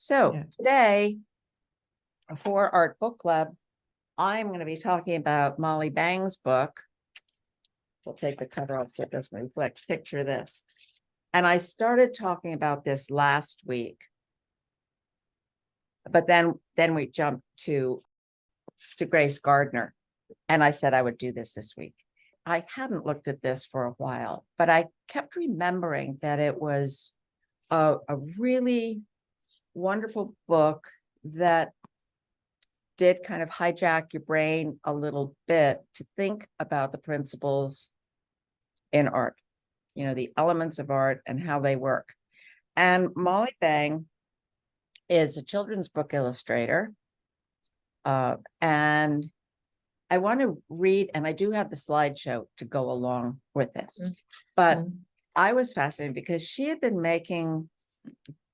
So Yeah. today for Art Book Club, I'm going to be talking about Molly Bang's book. We'll take the cover off so it doesn't reflect. Picture this. And I started talking about this last week, but then we jumped to Grace Gardner, and I said I would do this week. I hadn't looked at this for a while, but I kept remembering that it was a really wonderful book that did kind of hijack your brain a little bit to think about the principles in art, the elements of art and how they work. And Molly Bang is a children's book illustrator. And I want to read, and I do have the slideshow to go along with this, but I was fascinated because she had been making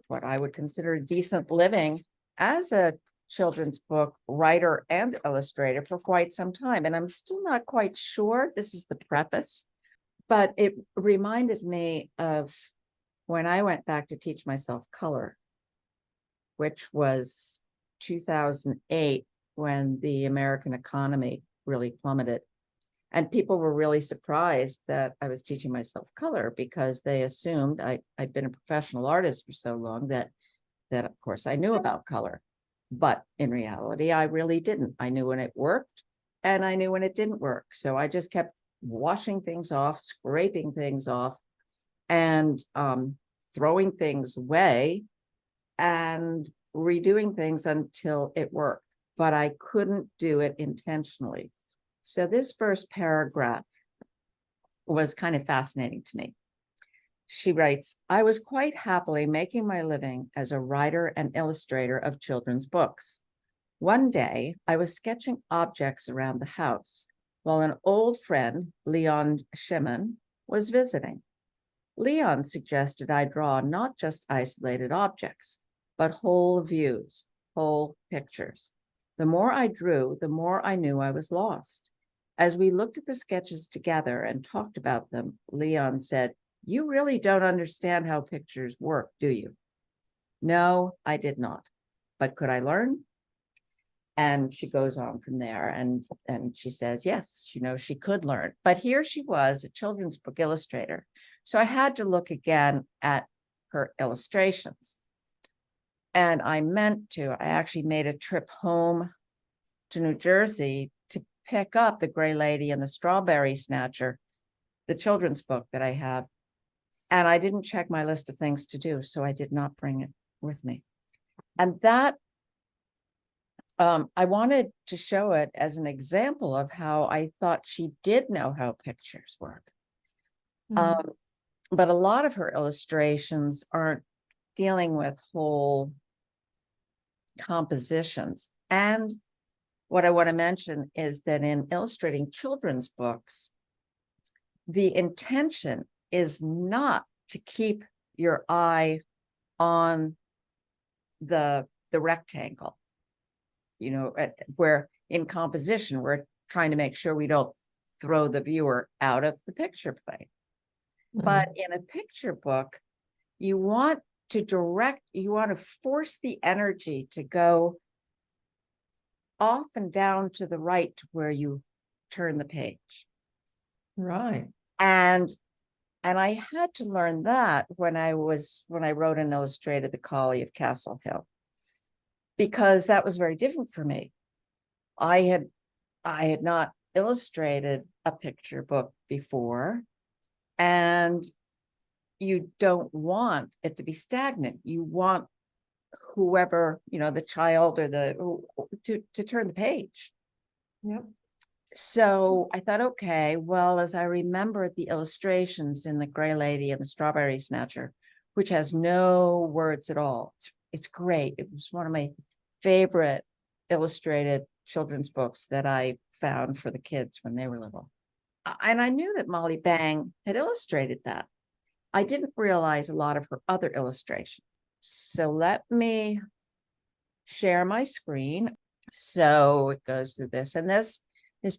what I would consider a decent living as a children's book writer and illustrator for quite some time. And I'm still not quite sure, this is the preface, but it reminded me of when I went back to teach myself color, which was 2008, when the American economy really plummeted. And people were really surprised that I was teaching myself color because they assumed I'd been a professional artist for so long that of course I knew about color. But in reality, I really didn't. I knew when it worked and I knew when it didn't work. So I just kept washing things off, scraping things off, and throwing things away and redoing things until it worked. But I couldn't do it intentionally. So this first paragraph was kind of fascinating to me. She writes, I was quite happily making my living as a writer and illustrator of children's books. One day, I was sketching objects around the house while an old friend, Leon Schimann, was visiting. Leon suggested I draw not just isolated objects, but whole views, whole pictures. The more I drew, the more I knew I was lost. As we looked at the sketches together and talked about them, Leon said, you really don't understand how pictures work, do you? No, I did not. But could I learn? And she goes on from there and she says, yes, she could learn. But here she was, a children's book illustrator. So I had to look again at her illustrations. And I actually made a trip home to New Jersey to pick up The Gray Lady and the Strawberry Snatcher, the children's book that I have. And I didn't check my list of things to do, so I did not bring it with me. And that, I wanted to show it as an example of how I thought she did know how pictures work. But a lot of her illustrations aren't dealing with whole compositions. And what I want to mention is that in illustrating children's books, the intention is not to keep your eye on the rectangle, where in composition, we're trying to make sure we don't throw the viewer out of the picture plane. But in a picture book, you want to force the energy to go off and down to the right to where you turn the page. Right. And I had to learn that when I wrote and illustrated The Collie of Castle Hill, because that was very different for me. I had not illustrated a picture book before, and you don't want it to be stagnant. You want whoever, the child or to turn the page. Yep. So I thought, okay, well, as I remember the illustrations in The Gray Lady and the Strawberry Snatcher, which has no words at all. It's great. It was one of my favorite illustrated children's books that I found for the kids when they were little. And I knew that Molly Bang had illustrated that. I didn't realize a lot of her other illustrations. So let me share my screen. So it goes through this, and this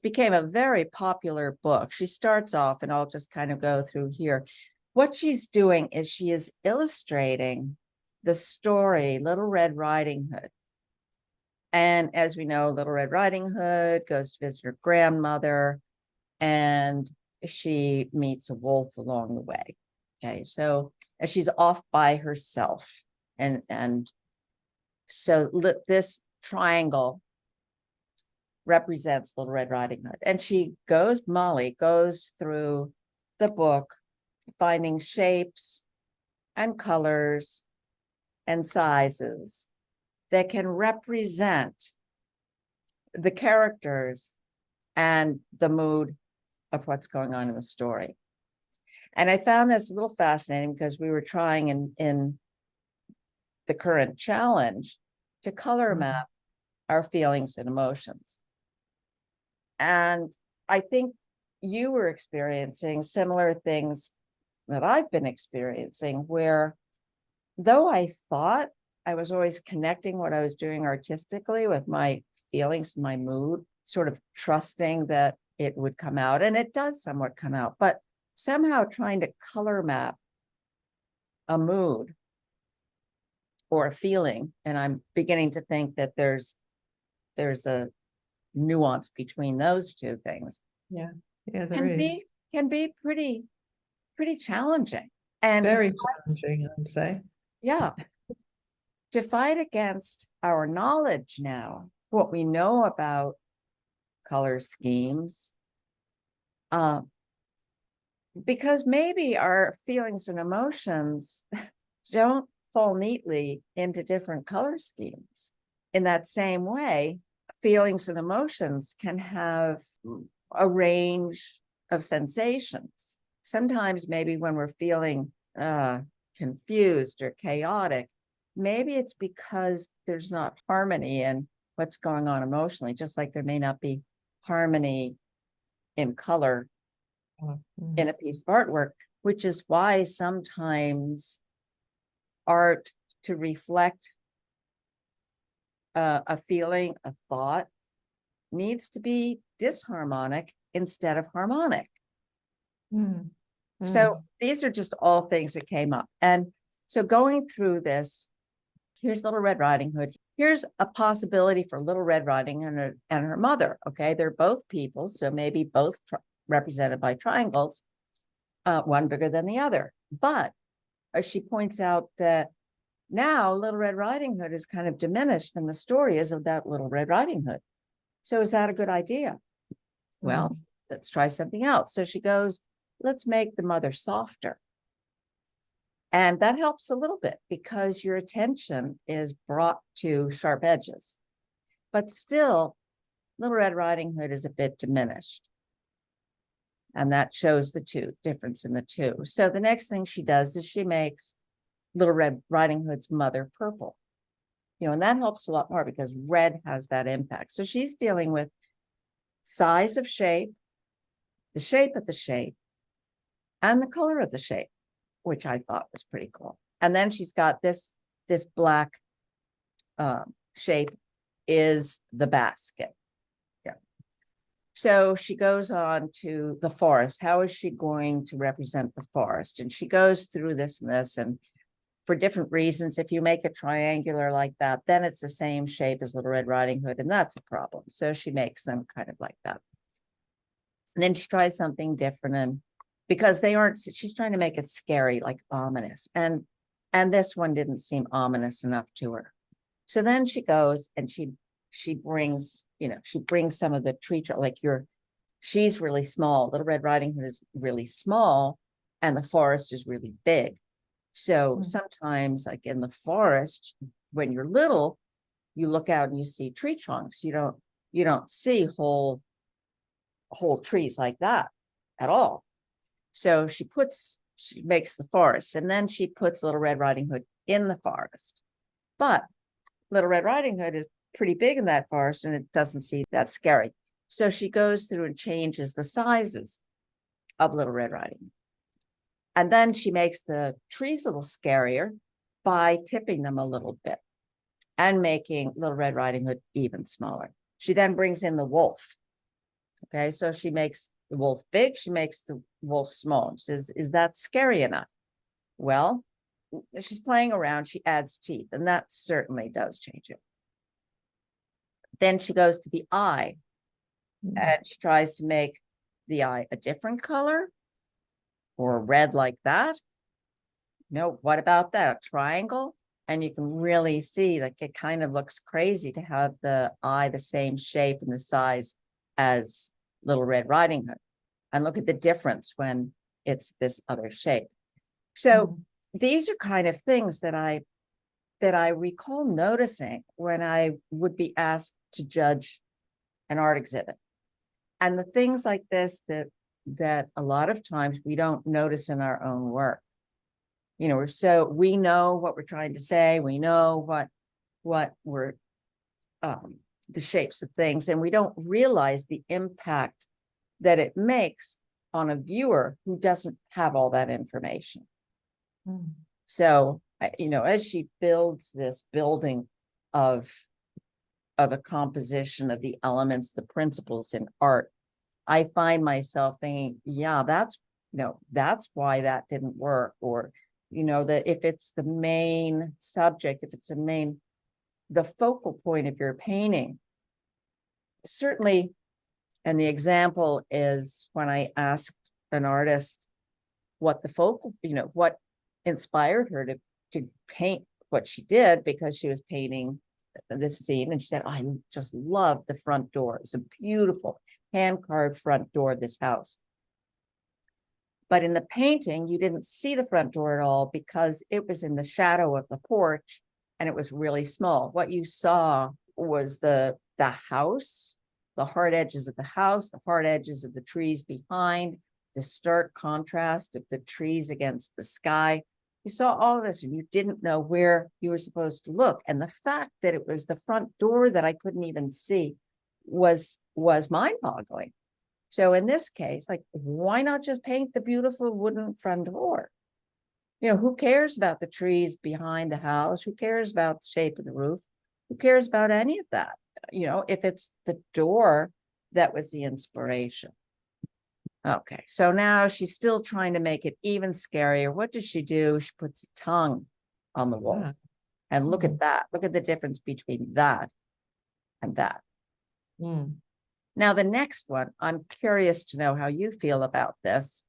became a very popular book. She starts off, and I'll just kind of go through here. What she's doing is she is illustrating the story, Little Red Riding Hood. And as we know, Little Red Riding Hood goes to visit her grandmother, and she meets a wolf along the way. Okay, so she's off by herself. And so this triangle represents Little Red Riding Hood. And Molly goes through the book, finding shapes and colors and sizes that can represent the characters and the mood of what's going on in the story. And I found this a little fascinating because we were trying in the current challenge to color map our feelings and emotions. And I think you were experiencing similar things that I've been experiencing, where though I thought I was always connecting what I was doing artistically with my feelings, my mood, sort of trusting that it would come out, and it does somewhat come out, but somehow trying to color map a mood or a feeling. And I'm beginning to think that there's a nuance between those two things. Yeah, there is. Can be pretty challenging. And Very challenging, I'd say. yeah, to fight against our knowledge now, what we know about color schemes, because maybe our feelings and emotions don't fall neatly into different color schemes. In that same way, feelings and emotions can have a range of sensations. Sometimes maybe when we're feeling confused or chaotic, maybe it's because there's not harmony in what's going on emotionally, just like there may not be harmony in color in a piece of artwork, which is why sometimes art to reflect a feeling, a thought, needs to be disharmonic instead of harmonic. So these are just all things that came up. And so going through this, here's Little Red Riding Hood. Here's a possibility for Little Red Riding Hood and her mother. Okay, they're both people, so maybe both represented by triangles, one bigger than the other. But she points out that now Little Red Riding Hood is kind of diminished, and the story is of that Little Red Riding Hood. So is that a good idea? Well, let's try something else. So she goes, let's make the mother softer. And that helps a little bit because your attention is brought to sharp edges. But still, Little Red Riding Hood is a bit diminished. And that shows the difference in the two. So the next thing she does is she makes Little Red Riding Hood's mother purple. And that helps a lot more because red has that impact. So she's dealing with size of shape, the shape of the shape, and the color of the shape, which I thought was pretty cool. And then she's got this black shape is the basket. Yeah. So she goes on to the forest. How is she going to represent the forest? And she goes through this and this, and for different reasons, if you make a triangular like that, then it's the same shape as Little Red Riding Hood, and that's a problem. So she makes them kind of like that. And then she tries something different, and because she's trying to make it scary, like ominous. And this one didn't seem ominous enough to her. So then she goes and she brings some of the tree, she's really small. Little Red Riding Hood is really small, and the forest is really big. So sometimes, like in the forest, when you're little, you look out and you see tree trunks. You don't see whole trees like that at all. So she makes the forest, and then she puts Little Red Riding Hood in the forest. But Little Red Riding Hood is pretty big in that forest, and it doesn't seem that scary. So she goes through and changes the sizes of Little Red Riding Hood. And then she makes the trees a little scarier by tipping them a little bit and making Little Red Riding Hood even smaller. She then brings in the wolf. Okay, so she makes the wolf big, she makes the wolf small. She says, is that scary enough? Well, she's playing around, she adds teeth, and that certainly does change it. Then she goes to the eye, and she tries to make the eye a different color or red like that. No, what about that? A triangle? And you can really see, like, it kind of looks crazy to have the eye the same shape and the size as Little Red Riding Hood. And look at the difference when it's this other shape. So these are kind of things that I recall noticing when I would be asked to judge an art exhibit. And the things like this that a lot of times we don't notice in our own work. You know, so we know what we're trying to say, we know what we're the shapes of things, and we don't realize the impact that it makes on a viewer who doesn't have all that information. So, you know, as she builds this building of a composition of the elements, the principles in art, I find myself thinking, yeah, that's, you know, that's why that didn't work. Or, you know, that if it's the main subject, if it's the focal point of your painting, certainly. And the example is when I asked an artist what the focal, you know, what inspired her to paint what she did, because she was painting this scene, and she said, I just love the front door. It's a beautiful hand-carved front door of this house. But in the painting, you didn't see the front door at all because it was in the shadow of the porch and it was really small. What you saw was the house, the hard edges of the house, the hard edges of the trees behind, the stark contrast of the trees against the sky. You saw all of this and you didn't know where you were supposed to look. And the fact that it was the front door that I couldn't even see was mind-boggling. So in this case, like, why not just paint the beautiful wooden front door? You know, who cares about the trees behind the house? Who cares about the shape of the roof? Who cares about any of that? You know, if it's the door that was the inspiration. Okay, so now she's still trying to make it even scarier. What does she do? She puts a tongue on the wolf. And look at that. Look at the difference between that and that. Now, the next one, I'm curious to know how you feel about this.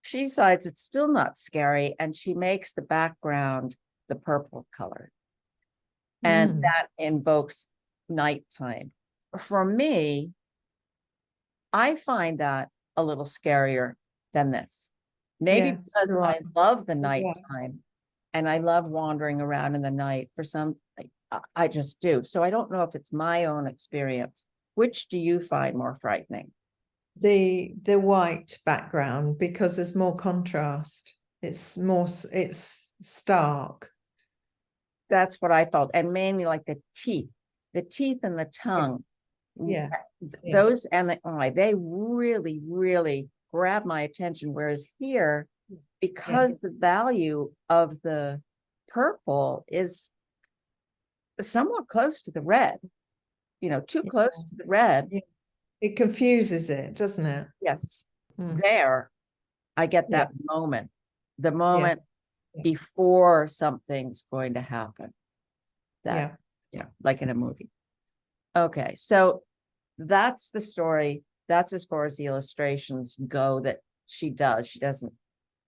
She decides it's still not scary, and she makes the background the purple color. And that invokes nighttime. For me, I find that a little scarier than this. Maybe because I love the nighttime and I love wandering around in the night. For some, I just do. So I don't know if it's my own experience. Which do you find more frightening? The white background, because there's more contrast. It's stark. That's what I felt. And mainly like the teeth and the tongue. Yeah. Those and the eye, they really, really grab my attention. Whereas here, because the value of the purple is somewhat close to the red, you know, too close to the red. It confuses it, doesn't it? Yes. There, I get that moment, the moment before something's going to happen. That, you know, like in a movie. Okay, so that's the story. That's as far as the illustrations go that she does. She doesn't,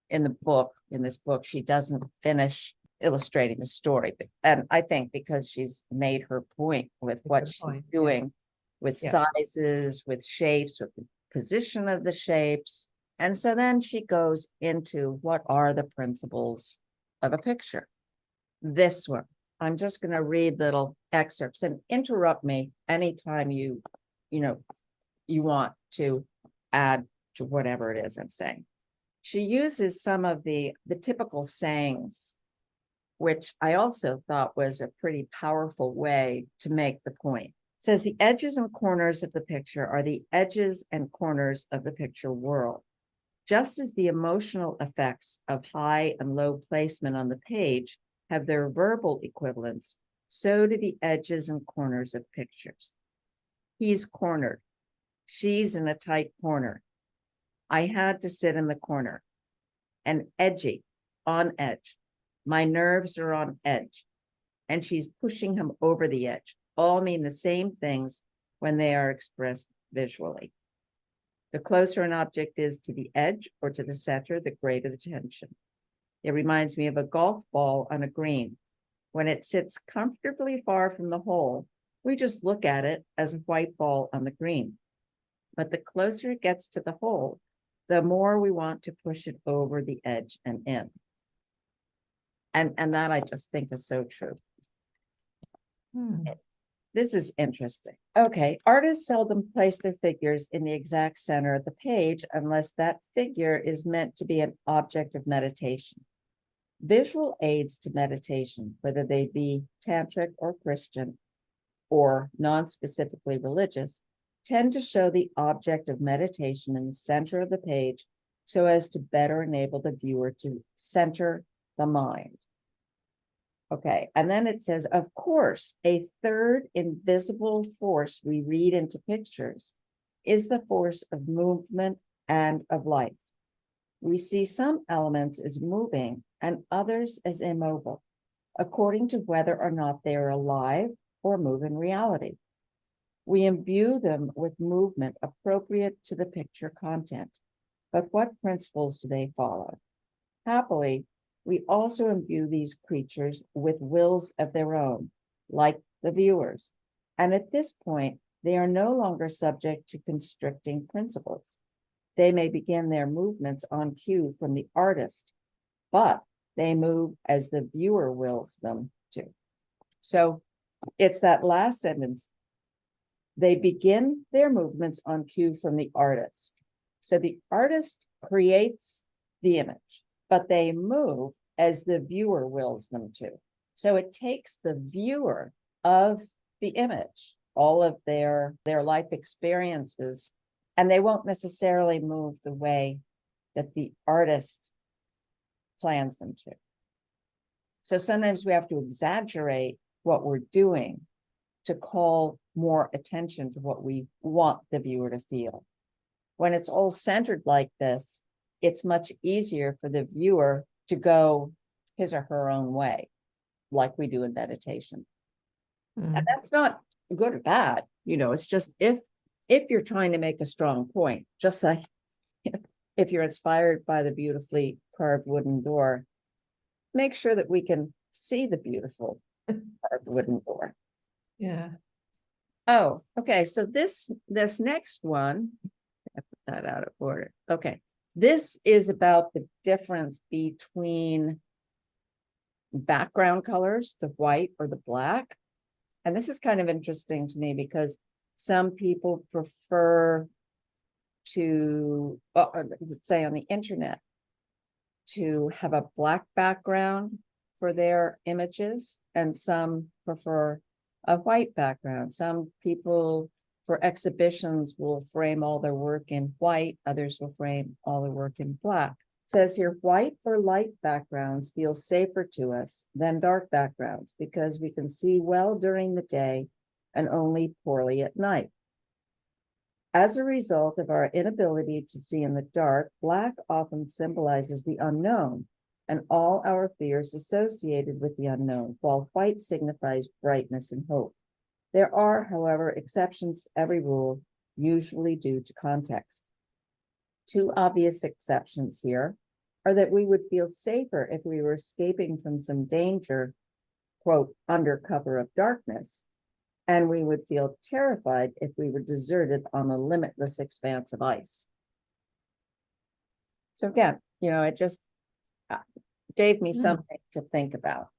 in this book, she doesn't finish illustrating the story. And I think because she's made her point with what she's doing with sizes, with shapes, with the position of the shapes. And so then she goes into what are the principles of a picture. This one, I'm just going to read little excerpts and interrupt me anytime you want to add to whatever it is I'm saying. She uses some of the typical sayings, which I also thought was a pretty powerful way to make the point. It says the edges and corners of the picture are the edges and corners of the picture world. Just as the emotional effects of high and low placement on the page have their verbal equivalents, so do the edges and corners of pictures. He's cornered. She's in a tight corner. I had to sit in the corner. And edgy, on edge. my nerves are on edge, and she's pushing him over the edge, all mean the same things when they are expressed visually. The closer an object is to the edge or to the center, the greater the tension. It reminds me of a golf ball on a green. When it sits comfortably far from the hole, we just look at it as a white ball on the green. But the closer it gets to the hole, the more we want to push it over the edge and in. And that I just think is so true. This is interesting. Okay, artists seldom place their figures in the exact center of the page unless that figure is meant to be an object of meditation. Visual aids to meditation, whether they be tantric or Christian or non-specifically religious, tend to show the object of meditation in the center of the page so as to better enable the viewer to center the mind. Okay, and then it says, of course, a third invisible force we read into pictures is the force of movement and of life. We see some elements as moving and others as immobile, according to whether or not they are alive or move in reality. We imbue them with movement appropriate to the picture content, but what principles do they follow? Happily, we also imbue these creatures with wills of their own, like the viewers, and at this point, they are no longer subject to constricting principles. They may begin their movements on cue from the artist, but they move as the viewer wills them to. So it's that last sentence. They begin their movements on cue from the artist. So the artist creates the image, but they move as the viewer wills them to. So it takes the viewer of the image, all of their life experiences, and they won't necessarily move the way that the artist plans them to. So sometimes we have to exaggerate what we're doing to call more attention to what we want the viewer to feel. When it's all centered like this, it's much easier for the viewer to go his or her own way, like we do in meditation. And that's not good or bad, it's just if you're trying to make a strong point, just like if you're inspired by the beautifully carved wooden door, make sure that we can see the beautiful carved wooden door. Yeah. Oh, okay. So this next one, I put that out of order. Okay. This is about the difference between background colors, the white or the black. And this is kind of interesting to me because some people prefer to, let's say on the internet, to have a black background for their images, and some prefer a white background. Some people for exhibitions will frame all their work in white, others will frame all their work in black. It says here, white or light backgrounds feel safer to us than dark backgrounds because we can see well during the day and only poorly at night. As a result of our inability to see in the dark, black often symbolizes the unknown and all our fears associated with the unknown, while white signifies brightness and hope. There are, however, exceptions to every rule, usually due to context. Two obvious exceptions here are that we would feel safer if we were escaping from some danger, quote, under cover of darkness, and we would feel terrified if we were deserted on a limitless expanse of ice. So again, it just gave me something to think about.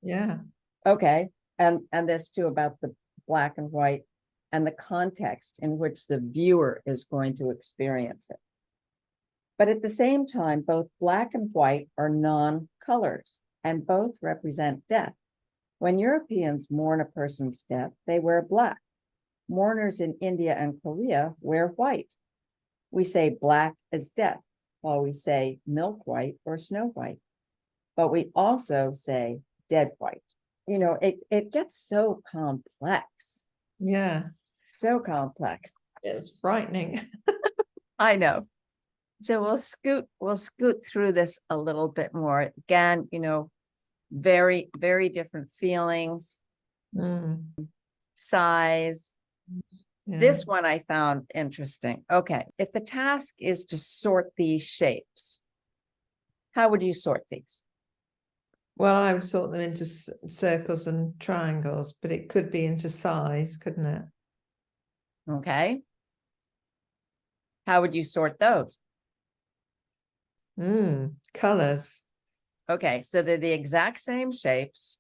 Yeah. Okay, and this too about the black and white and the context in which the viewer is going to experience it. But at the same time, both black and white are non-colors, and both represent death. When Europeans mourn a person's death, they wear black. Mourners in India and Korea wear white. We say black as death, while we say milk white or snow white. But we also say dead white. It gets so complex. Yeah. So complex. It's frightening. I know. So we'll scoot through this a little bit more. Again, very, very different feelings, Mm, size. yeah. This one I found interesting. Okay, if the task is to sort these shapes, how would you sort these? Well, I would sort them into circles and triangles, but it could be into size, couldn't it? Okay. How would you sort those? Colors. Okay, so they're the exact same shapes,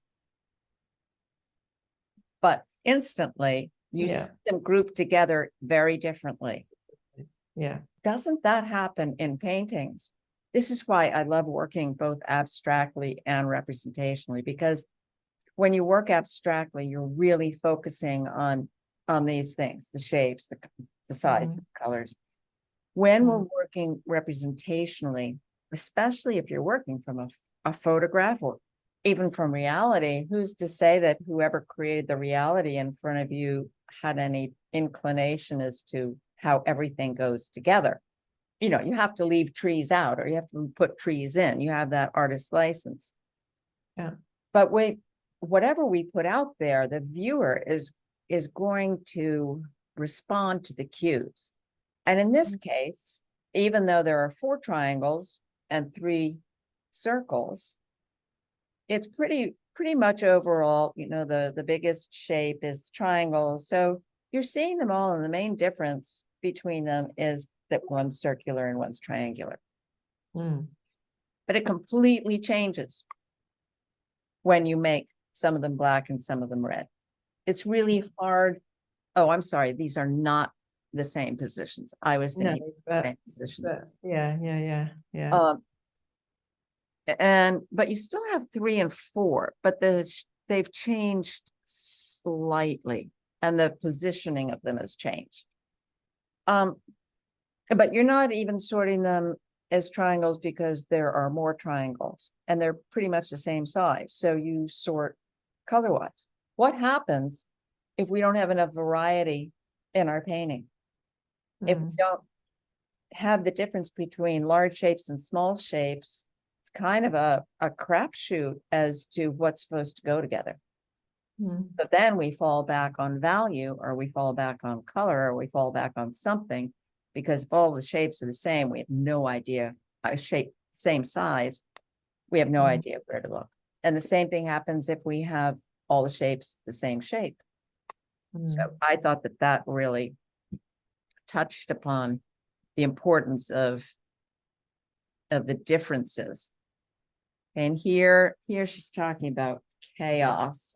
but instantly you Yeah. see them grouped together very differently. Yeah. Doesn't that happen in paintings? This is why I love working both abstractly and representationally, because when you work abstractly, you're really focusing on these things, the shapes, the sizes, the colors. When we're working representationally, especially if you're working from a photograph or even from reality, who's to say that whoever created the reality in front of you had any inclination as to how everything goes together? You know, you have to leave trees out or you have to put trees in. You have that artist's license. Yeah. But whatever we put out there, the viewer is going to respond to the cues. And in this case, even though there are 4 triangles and 3 circles, it's pretty much overall, you know, the biggest shape is triangle. So you're seeing them all, and the main difference between them is that one's circular and one's triangular. But it completely changes when you make some of them black and some of them red. It's really hard. Oh, I'm sorry, these are not the same positions. I was No, thinking the same positions. yeah. But you still have 3 and 4, but they've changed slightly, and the positioning of them has changed. But you're not even sorting them as triangles because there are more triangles and they're pretty much the same size. So you sort color-wise. What happens if we don't have enough variety in our painting? If we don't have the difference between large shapes and small shapes, it's kind of a crapshoot as to what's supposed to go together. But then we fall back on value, or we fall back on color, or we fall back on something, because if all the shapes are the same, we have no idea, shape, same size, we have no idea where to look. And the same thing happens if we have all the shapes the same shape. So I thought that really touched upon the importance of the differences. And here she's talking about chaos.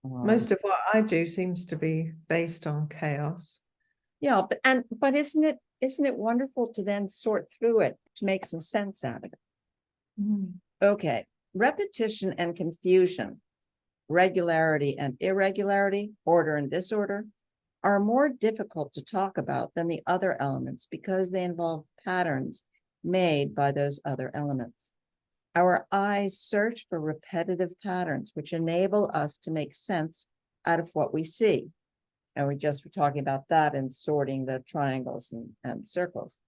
Most of what I do seems to be based on chaos. Yeah, but isn't it wonderful to then sort through it to make some sense out of it? Okay, repetition and confusion, regularity and irregularity, order and disorder, are more difficult to talk about than the other elements because they involve patterns made by those other elements. Our eyes search for repetitive patterns which enable us to make sense out of what we see. And we just were talking about that in sorting the triangles and circles.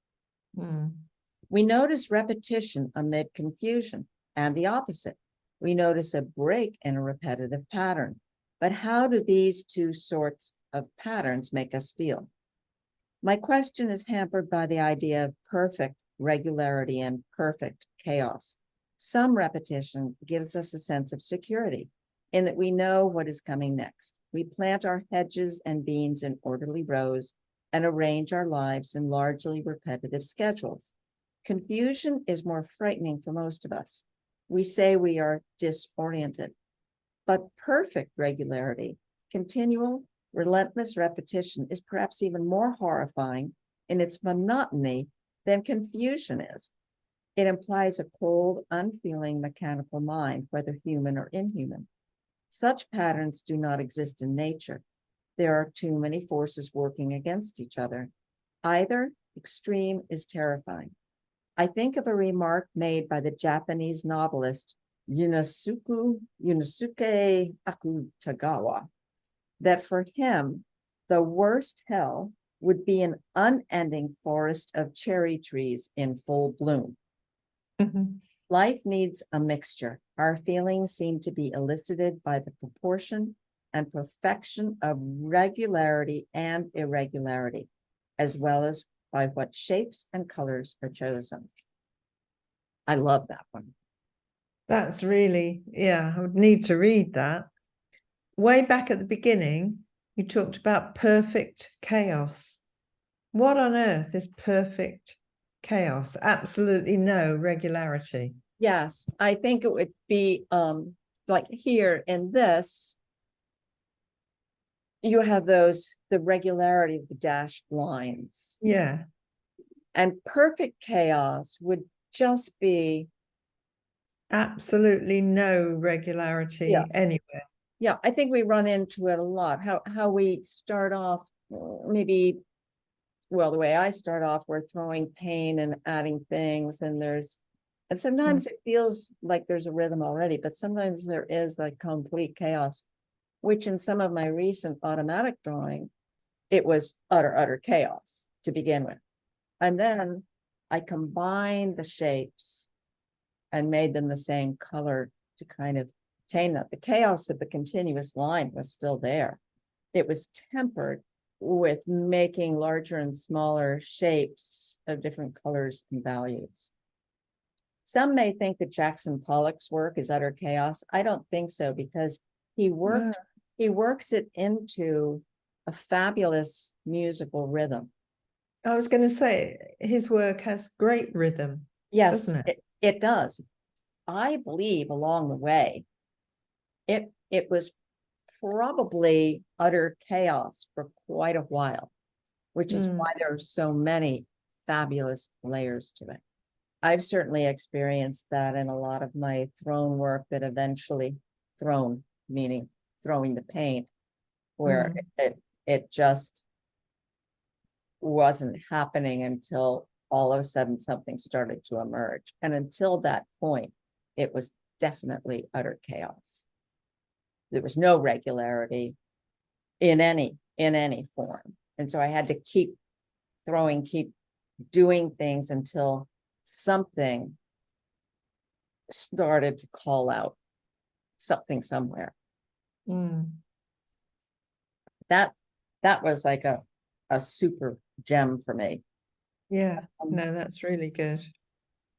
We notice repetition amid confusion, and the opposite. We notice a break in a repetitive pattern. But how do these 2 sorts of patterns make us feel? My question is hampered by the idea of perfect regularity and perfect chaos. Some repetition gives us a sense of security in that we know what is coming next. We plant our hedges and beans in orderly rows and arrange our lives in largely repetitive schedules. Confusion is more frightening for most of us. We say we are disoriented, but perfect regularity, continual, relentless repetition is perhaps even more horrifying in its monotony than confusion is. It implies a cold, unfeeling, mechanical mind, whether human or inhuman. Such patterns do not exist in nature. There are too many forces working against each other. Either extreme is terrifying. I think of a remark made by the Japanese novelist Yunosuke Akutagawa, that for him, the worst hell would be an unending forest of cherry trees in full bloom. Life needs a mixture. Our feelings seem to be elicited by the proportion and perfection of regularity and irregularity, as well as by what shapes and colors are chosen. I love that one. That's really, yeah, I would need to read that. Way back at the beginning, you talked about perfect chaos. What on earth is perfect chaos? Absolutely no regularity. Yes, I think it would be like here in this, you have the regularity of the dashed lines, Yeah, and perfect chaos would just be, absolutely no regularity Yeah. anywhere. yeah, I think we run into it a lot. How we start off, maybe, well, the way I start off, we're throwing pain and adding things, and sometimes it feels like there's a rhythm already, but sometimes there is like complete chaos, which in some of my recent automatic drawing, it was utter chaos to begin with. And then I combined the shapes and made them the same color to kind of tame that. The chaos of the continuous line was still there. It was tempered with making larger and smaller shapes of different colors and values. Some may think that Jackson Pollock's work is utter chaos. I don't think so, because he works it into a fabulous musical rhythm. I was going to say his work has great rhythm. Yes, Doesn't it? it does. I believe along the way, it was probably utter chaos for quite a while, which is why there are so many fabulous layers to it. I've certainly experienced that in a lot of my thrown work that eventually thrown, meaning throwing the paint, where it just wasn't happening until all of a sudden something started to emerge. And until that point, it was definitely utter chaos. There was no regularity in any form. And so I had to keep throwing, keep doing things until something started to call out something somewhere. That was like a super gem for me. Yeah, no, that's really good.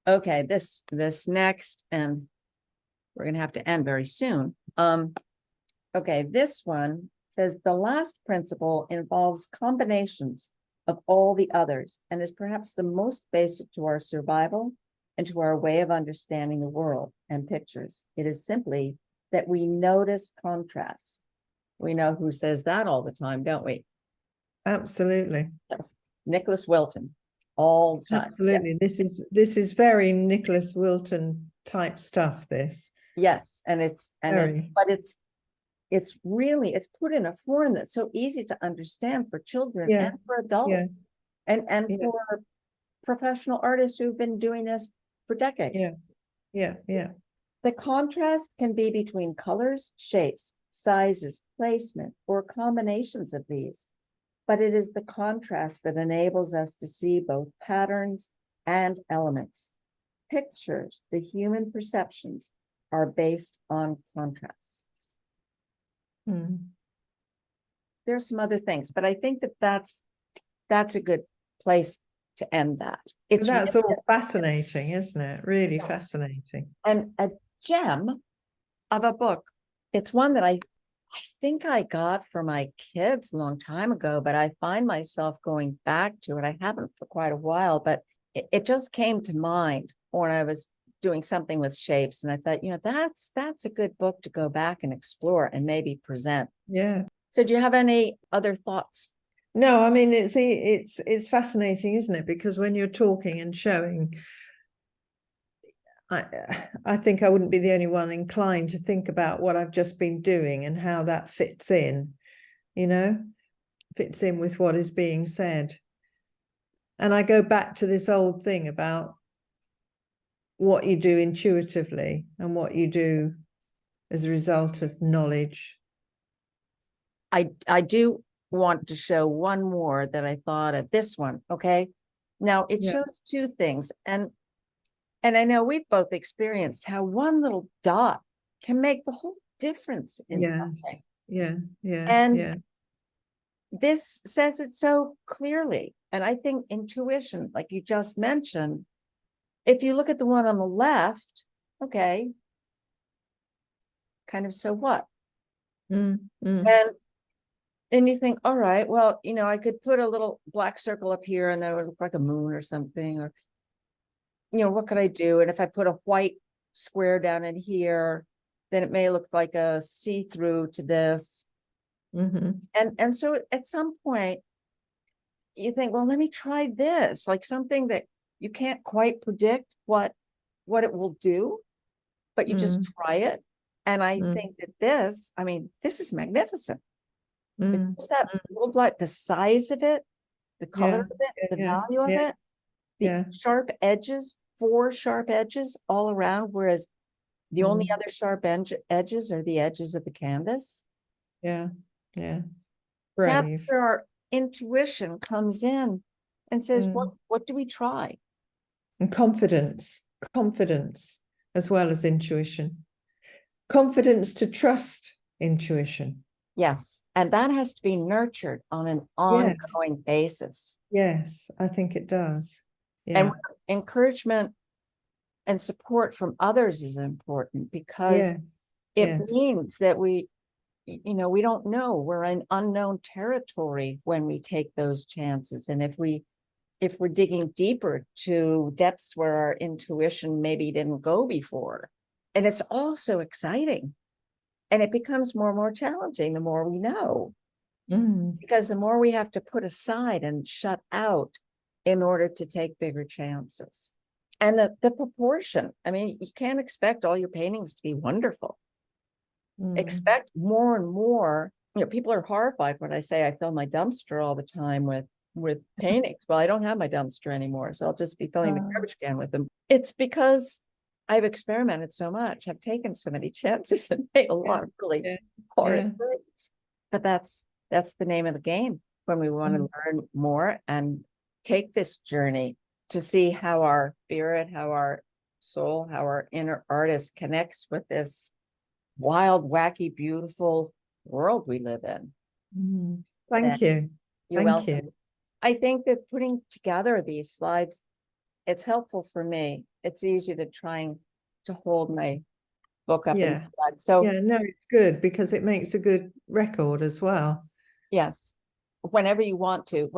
Okay, this next, and we're gonna have to end very soon. Okay, this one says the last principle involves combinations of all the others and is perhaps the most basic to our survival and to our way of understanding the world and pictures. It is simply that we notice contrasts. We know who says that all the time, don't we? Absolutely. Yes. Nicholas Wilton, all the time. Absolutely. Yeah. This is very Nicholas Wilton type stuff, this. Yes, but it's really, it's put in a form that's so easy to understand for children and for adults, and for professional artists who've been doing this for decades. Yeah. The contrast can be between colors, shapes, sizes, placement, or combinations of these, but it is the contrast that enables us to see both patterns and elements. Pictures, the human perceptions, are based on contrasts. There's some other things, but I think that's a good place to end that. That's really all fascinating, isn't it? Really fascinating. And a gem of a book. It's one that I think I got for my kids a long time ago, but I find myself going back to it. I haven't for quite a while, but it just came to mind when I was doing something with shapes, and I thought, that's a good book to go back and explore and maybe present. Yeah. So do you have any other thoughts? No, I mean, it's fascinating, isn't it? Because when you're talking and showing, I think I wouldn't be the only one inclined to think about what I've just been doing and how that fits in, fits in with what is being said. And I go back to this old thing about what you do intuitively and what you do as a result of knowledge. I do want to show one more that I thought of, this one. Okay. Now it shows two things, and And I know we've both experienced how one little dot can make the whole difference in Yes. something. Yeah, yeah, And yeah. this says it so clearly. And I think intuition, like you just mentioned, if you look at the one on the left, okay, kind of so what? Mm, mm, And you think, all right, well, I could put a little black circle up here and that would look like a moon or something, or, what could I do? And if I put a white square down in here, then it may look like a see-through to this. mhm, And so at some point, you think, well, let me try this, like something that you can't quite predict what it will do, but you just mm, try it. And I mm, think that this is magnificent. mm, It's that mm. little black, the size of it, the color Yeah, of it, the yeah, value of yeah, it, the yeah. sharp edges, 4 sharp edges all around, whereas the only Mm, other sharp edges are the edges of the canvas. yeah, yeah. That's Brave. where our intuition comes in and says, Mm. what do we try? And confidence, as well as intuition. Confidence to trust intuition. Yes. And that has to be nurtured on an Yes, ongoing basis. yes, I think it does. And Yeah, encouragement and support from others is important because yes, it yes. means that we don't know, we're in unknown territory when we take those chances. And if we're digging deeper to depths where our intuition maybe didn't go before, and it's also exciting, and it becomes more and more challenging the more we know, Mm, because the more we have to put aside and shut out in order to take bigger chances. And the proportion, I mean, you can't expect all your paintings to be wonderful. mm. Expect more and more. People are horrified when I say I fill my dumpster all the time with paintings. Well, I don't have my dumpster anymore, so I'll just be filling the garbage can with them. It's because I've experimented so much, I've taken so many chances and made a lot of really Yeah, horrid yeah. things. But that's the name of the game when we want to learn more and take this journey to see how our spirit, how our soul, how our inner artist connects with this wild, wacky, beautiful world we live in. Mm. Thank And you. you're Thank welcome. you. I think that putting together these slides, it's helpful for me. It's easier than trying to hold my book up in Yeah. the front. So Yeah, no, it's good because it makes a good record as well. yes, whenever you want to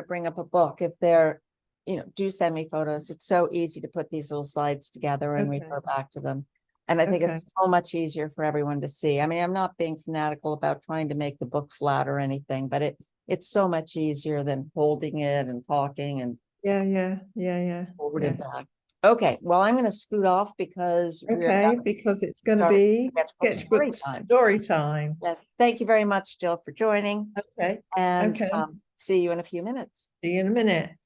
bring up a book, if they're, do send me photos. It's so easy to put these little slides together and Okay. refer back to them. And I think Okay. it's so much easier for everyone to see. I mean, I'm not being fanatical about trying to make the book flat or anything, but it's so much easier than holding it and talking and Yeah, yeah, yeah, yeah. forward and Yes. back. Okay, well, I'm going to scoot off because we're Okay, now because it's going to starting be story sketchbook time. story time. Yes, thank you very much, Jill, for joining, Okay. and Okay. see you in a few minutes. See you in a minute.